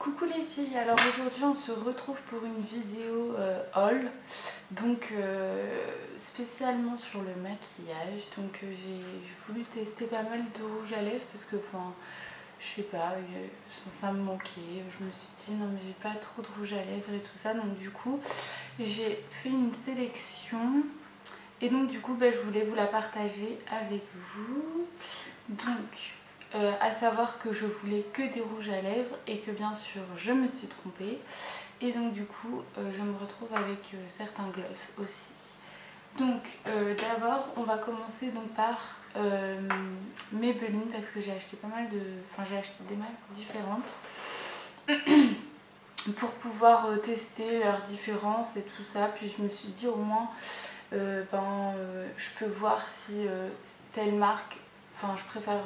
Coucou les filles, alors aujourd'hui on se retrouve pour une vidéo haul, donc spécialement sur le maquillage. Donc j'ai voulu tester pas mal de rouge à lèvres parce que je sais pas, ça me manquait. Je me suis dit non mais j'ai pas trop de rouge à lèvres et tout ça, donc du coup j'ai fait une sélection et donc du coup je voulais vous la partager avec vous. Donc à savoir que je voulais que des rouges à lèvres et que bien sûr je me suis trompée, et donc du coup je me retrouve avec certains gloss aussi. Donc d'abord on va commencer donc par Maybelline, parce que j'ai acheté pas mal de... Enfin j'ai acheté des marques différentes pour pouvoir tester leurs différences et tout ça. Puis je me suis dit au moins je peux voir si telle marque, enfin je préfère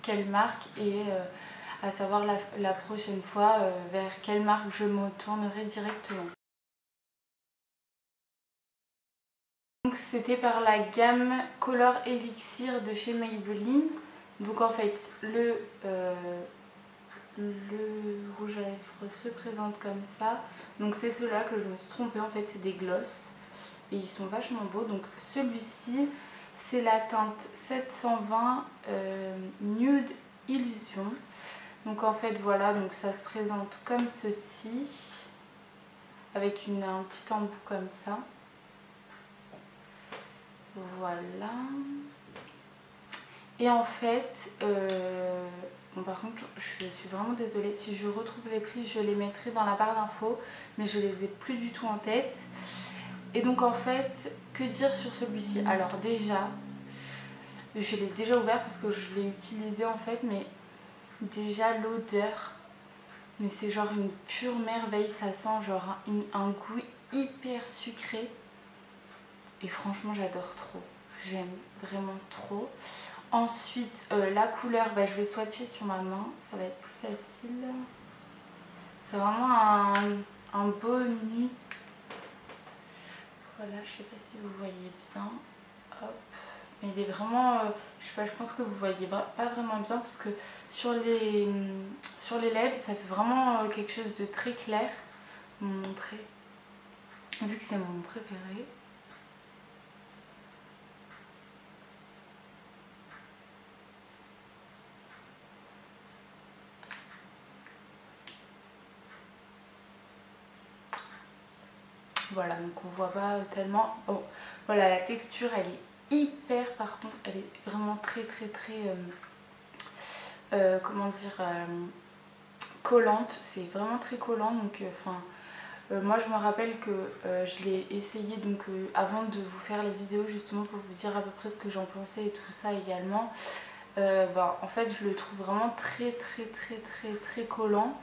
quelle marque, et à savoir la prochaine fois vers quelle marque je me tournerai directement. Donc c'était par la gamme Color Elixir de chez Maybelline. Donc en fait le rouge à lèvres se présente comme ça. Donc c'est ceux-là que je me suis trompée, en fait c'est des gloss et ils sont vachement beaux. Donc celui-ci c'est la teinte 720 Nude Illusion. Donc en fait voilà, donc ça se présente comme ceci, avec un petit embout comme ça. Voilà. Et en fait, bon par contre je suis vraiment désolée, si je retrouve les prix je les mettrai dans la barre d'infos, mais je les ai plus du tout en tête. Et donc en fait, que dire sur celui-ci? Alors déjà, je l'ai déjà ouvert parce que je l'ai utilisé en fait, mais déjà l'odeur, mais c'est genre une pure merveille, ça sent genre un goût hyper sucré. Et franchement j'adore trop, j'aime vraiment trop. Ensuite la couleur, je vais swatcher sur ma main, ça va être plus facile. C'est vraiment un beau nude. Voilà, je sais pas si vous voyez bien. Hop. Mais il est vraiment, je sais pas, je pense que vous voyez pas vraiment bien parce que sur les lèvres ça fait vraiment quelque chose de très clair. Je vais vous montrer, vu que c'est mon préféré. Voilà, donc on voit pas tellement. Oh, voilà, la texture elle est hyper, par contre elle est vraiment très comment dire, collante. C'est vraiment très collant. Donc moi je me rappelle que je l'ai essayé donc avant de vous faire les vidéos, justement pour vous dire à peu près ce que j'en pensais et tout ça également. En fait je le trouve vraiment très collant.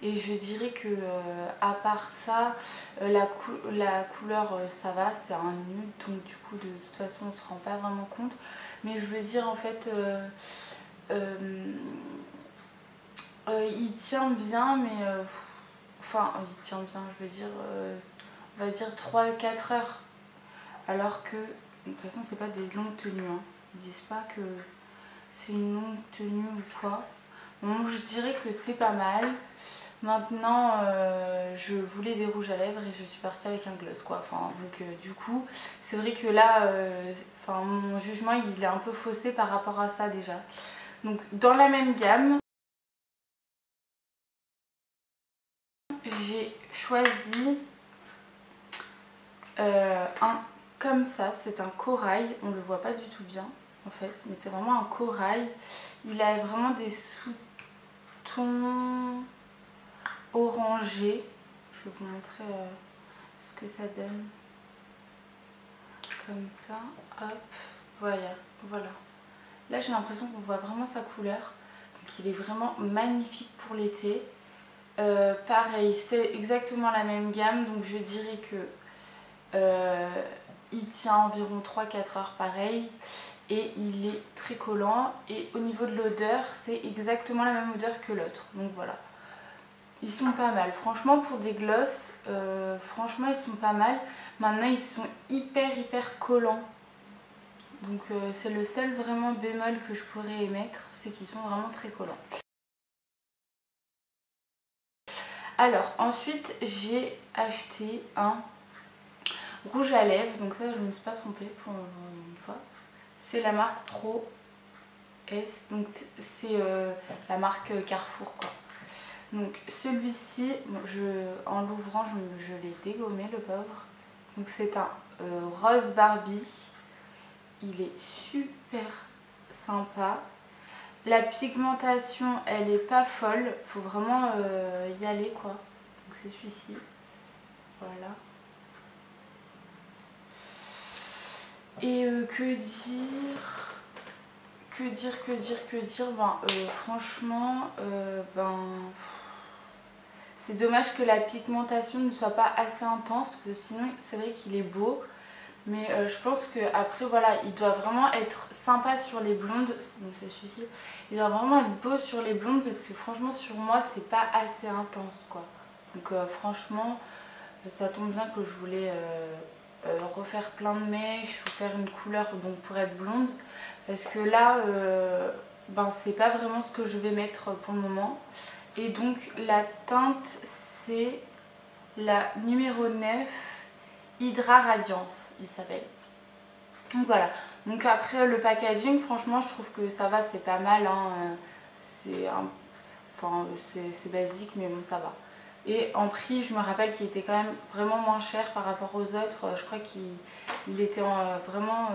Et je dirais que à part ça, la couleur ça va, c'est un nude, donc du coup de toute façon on se rend pas vraiment compte. Mais je veux dire en fait il tient bien, mais enfin il tient bien, je veux dire on va dire 3-4 heures. Alors que de toute façon c'est pas des longues tenues, hein. Ils disent pas que c'est une longue tenue ou quoi. Bon, je dirais que c'est pas mal. Maintenant je voulais des rouges à lèvres et je suis partie avec un gloss quoi. Enfin, donc du coup c'est vrai que là mon jugement il est un peu faussé par rapport à ça déjà. Donc dans la même gamme j'ai choisi un comme ça, c'est un corail, on le voit pas du tout bien en fait, mais c'est vraiment un corail. Il a vraiment des sous-tons orangés. Je vais vous montrer ce que ça donne. Comme ça, hop, voilà. Là j'ai l'impression qu'on voit vraiment sa couleur. Donc il est vraiment magnifique pour l'été. Pareil, c'est exactement la même gamme, donc je dirais que il tient environ 3-4 heures pareil. Et il est très collant. Et au niveau de l'odeur, c'est exactement la même odeur que l'autre. Donc voilà. Ils sont pas mal. Franchement pour des gloss, franchement ils sont pas mal. Maintenant ils sont hyper collants. Donc c'est le seul vraiment bémol que je pourrais émettre, c'est qu'ils sont vraiment très collants. Alors ensuite j'ai acheté un rouge à lèvres, donc ça je ne me suis pas trompée pour une fois. C'est la marque Pro S, donc c'est la marque Carrefour quoi. Donc celui-ci, bon, en l'ouvrant je l'ai dégommé le pauvre. Donc c'est un rose Barbie, il est super sympa. La pigmentation elle est pas folle, faut vraiment y aller quoi. Donc c'est celui-ci, voilà. Et que dire, ben, franchement, c'est dommage que la pigmentation ne soit pas assez intense parce que sinon c'est vrai qu'il est beau. Mais je pense qu'après voilà, il doit vraiment être sympa sur les blondes, donc c'est celui-ci. Il doit vraiment être beau sur les blondes parce que franchement sur moi c'est pas assez intense quoi. Donc franchement ça tombe bien que je voulais refaire plein de mèches ou faire une couleur donc pour être blonde. Parce que là ben, c'est pas vraiment ce que je vais mettre pour le moment. Et donc la teinte c'est la numéro 9. Hydra Radiance, il s'appelle. Donc voilà. Donc après le packaging, franchement, je trouve que ça va, c'est pas mal. Hein. C'est basique, mais bon, ça va. Et en prix, je me rappelle qu'il était quand même vraiment moins cher par rapport aux autres. Je crois qu'il était vraiment,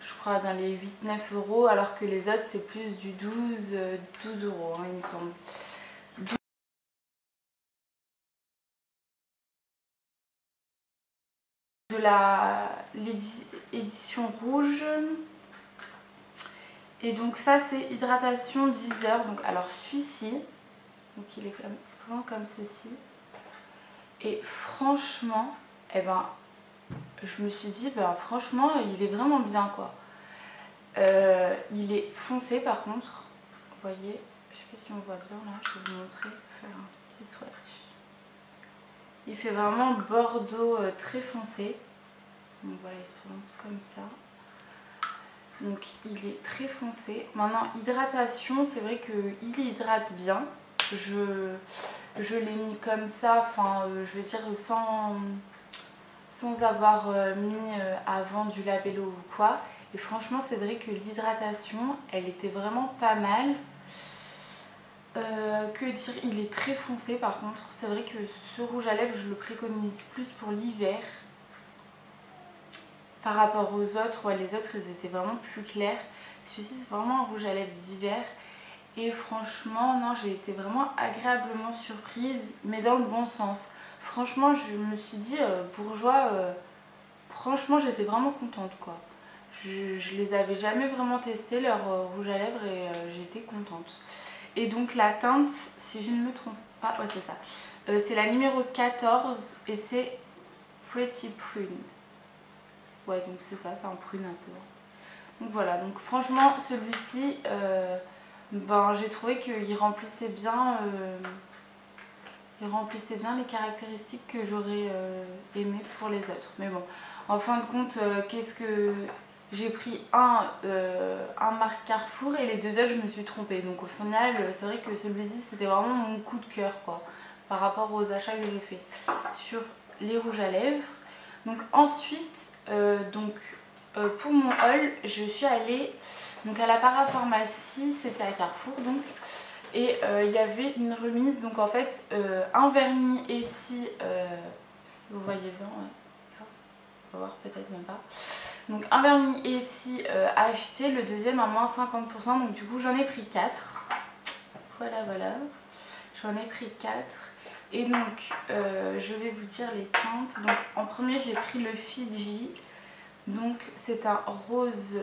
je crois, dans les 8-9 euros, alors que les autres, c'est plus du 12 euros, hein, il me semble. De l'édition rouge. Et donc ça c'est hydratation 10 heures. Donc alors celui-ci, donc il est se présente comme ceci. Et franchement, eh ben, je me suis dit, ben, franchement, il est vraiment bien quoi. Il est foncé par contre, vous voyez, je sais pas si on voit bien là, je vais vous montrer, faire un petit swatch. Il fait vraiment bordeaux très foncé. Donc voilà, il se présente comme ça. Donc il est très foncé. Maintenant, hydratation, c'est vrai qu'il hydrate bien. Je l'ai mis comme ça, enfin je veux dire sans avoir mis avant du labello ou quoi. Et franchement, c'est vrai que l'hydratation, elle était vraiment pas mal. Que dire, il est très foncé par contre. C'est vrai que ce rouge à lèvres, je le préconise plus pour l'hiver. Par rapport aux autres, ouais, les autres ils étaient vraiment plus clairs. Celui-ci c'est vraiment un rouge à lèvres d'hiver. Et franchement, non, j'ai été vraiment agréablement surprise, mais dans le bon sens. Franchement, je me suis dit, bourgeois, franchement j'étais vraiment contente quoi. Je les avais jamais vraiment testés, leurs rouge à lèvres, et j'étais contente. Et donc la teinte, si je ne me trompe pas, ouais c'est ça. C'est la numéro 14 et c'est Pretty Prune. Ouais, donc c'est ça, c'est un prune un peu. Donc voilà, donc franchement celui-ci, ben, j'ai trouvé qu'il remplissait bien, les caractéristiques que j'aurais aimé pour les autres. Mais bon, en fin de compte, qu'est-ce que j'ai pris un marque Carrefour et les deux autres je me suis trompée. Donc au final, c'est vrai que celui-ci c'était vraiment mon coup de cœur quoi, par rapport aux achats que j'ai fait sur les rouges à lèvres. Donc ensuite, pour mon haul, je suis allée donc à la parapharmacie, c'était à Carrefour donc, et il y avait une remise, donc en fait un vernis ici, vous voyez bien, ouais. On va voir peut-être même pas. Donc un vernis ici à acheter, le deuxième à moins 50%, donc du coup j'en ai pris 4. Voilà, j'en ai pris 4. Et donc je vais vous dire les teintes. Donc en premier j'ai pris le Fiji. Donc c'est un rose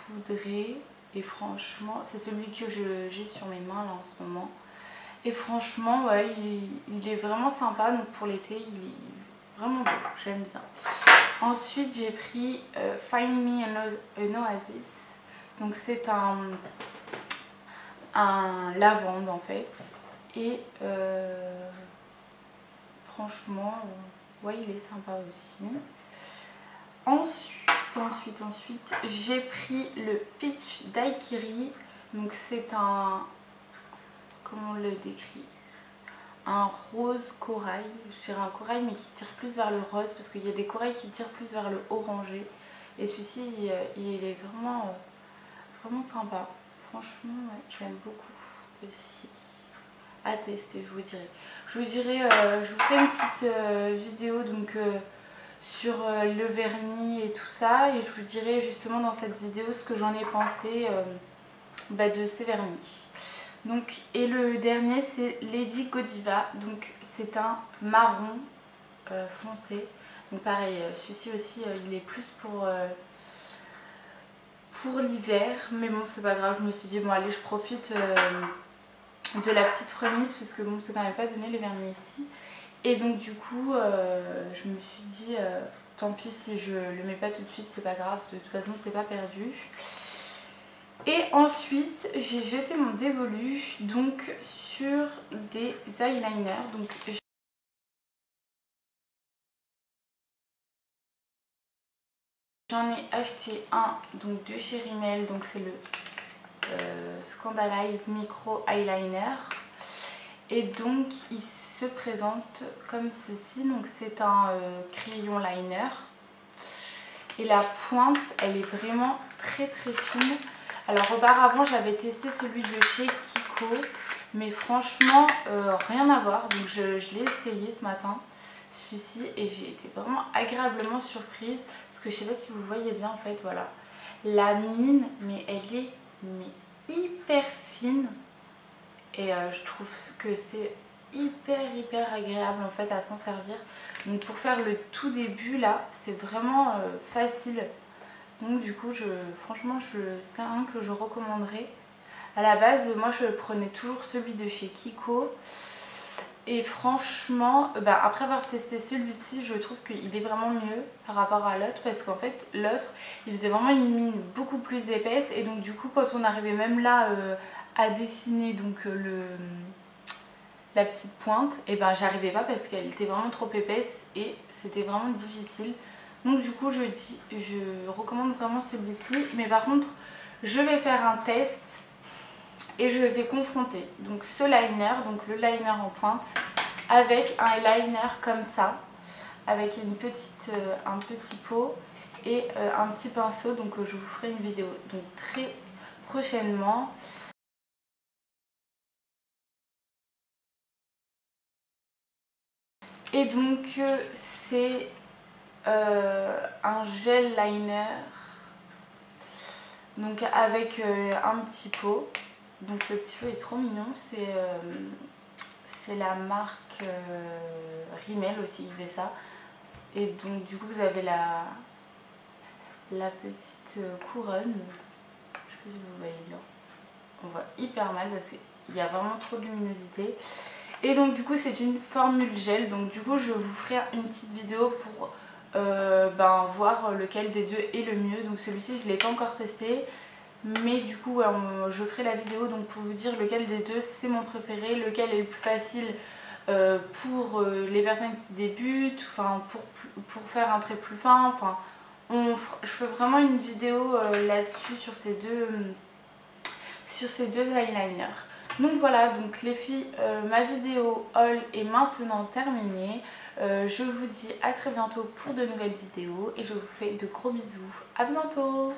poudré. Et franchement c'est celui que j'ai sur mes mains là en ce moment. Et franchement ouais, il est vraiment sympa. Donc pour l'été il est vraiment beau, j'aime bien. Ensuite j'ai pris Find Me an Oasis. Donc c'est un lavande en fait. Et franchement, ouais, il est sympa aussi. Ensuite, j'ai pris le Peach Daiquiri. Donc c'est un, comment on le décrit, un rose corail, je dirais un corail mais qui tire plus vers le rose parce qu'il y a des corails qui tirent plus vers le orangé. Et celui-ci il est vraiment, vraiment sympa. Franchement ouais, je l'aime beaucoup aussi. À tester, je vous dirai. Je vous ferai une petite vidéo donc sur le vernis et tout ça. Et je vous dirai justement dans cette vidéo ce que j'en ai pensé de ces vernis. Donc, et le dernier c'est Lady Godiva, donc c'est un marron foncé. Donc pareil, celui-ci aussi il est plus pour l'hiver, mais bon c'est pas grave, je me suis dit bon allez je profite de la petite remise parce que bon c'est quand même pas donné les vernis ici. Et donc du coup je me suis dit tant pis si je le mets pas tout de suite, c'est pas grave, de toute façon c'est pas perdu. Et ensuite j'ai jeté mon dévolu donc sur des eyeliners. Donc j'en ai acheté un donc de chez Rimmel, donc c'est le Scandalize Micro Eyeliner. Et donc il se présente comme ceci, donc c'est un crayon liner. Et la pointe elle est vraiment très fine. Alors auparavant j'avais testé celui de chez Kiko, mais franchement rien à voir, donc je l'ai essayé ce matin, celui-ci, et j'ai été vraiment agréablement surprise, parce que je sais pas si vous voyez bien en fait, voilà. La mine, mais elle est hyper fine, et je trouve que c'est hyper agréable en fait à s'en servir. Donc pour faire le tout début là, c'est vraiment facile. Donc du coup franchement c'est un que je recommanderais. À la base moi je prenais toujours celui de chez Kiko. Et franchement après avoir testé celui-ci, je trouve qu'il est vraiment mieux par rapport à l'autre. Parce qu'en fait l'autre il faisait vraiment une mine beaucoup plus épaisse. Et donc du coup quand on arrivait même là à dessiner donc la petite pointe, et j'arrivais pas parce qu'elle était vraiment trop épaisse et c'était vraiment difficile. Donc du coup je recommande vraiment celui-ci, mais par contre je vais faire un test et je vais confronter donc ce liner, donc le liner en pointe, avec un liner comme ça, avec un petit pot et un petit pinceau. Donc je vous ferai une vidéo donc très prochainement. Et donc c'est un gel liner donc avec un petit pot. Donc le petit pot est trop mignon, c'est la marque Rimmel aussi qui fait ça. Et donc du coup vous avez la petite couronne, je sais pas si vous voyez bien, on voit hyper mal parce qu'il y a vraiment trop de luminosité. Et donc du coup c'est une formule gel, donc du coup je vous ferai une petite vidéo pour voir lequel des deux est le mieux. Donc celui-ci je ne l'ai pas encore testé, mais du coup je ferai la vidéo donc pour vous dire lequel des deux c'est mon préféré, lequel est le plus facile pour les personnes qui débutent, enfin pour faire un trait plus fin. Enfin je fais vraiment une vidéo là-dessus sur ces deux eyeliners. Donc voilà, donc les filles, ma vidéo haul est maintenant terminée. Je vous dis à très bientôt pour de nouvelles vidéos et je vous fais de gros bisous. À bientôt!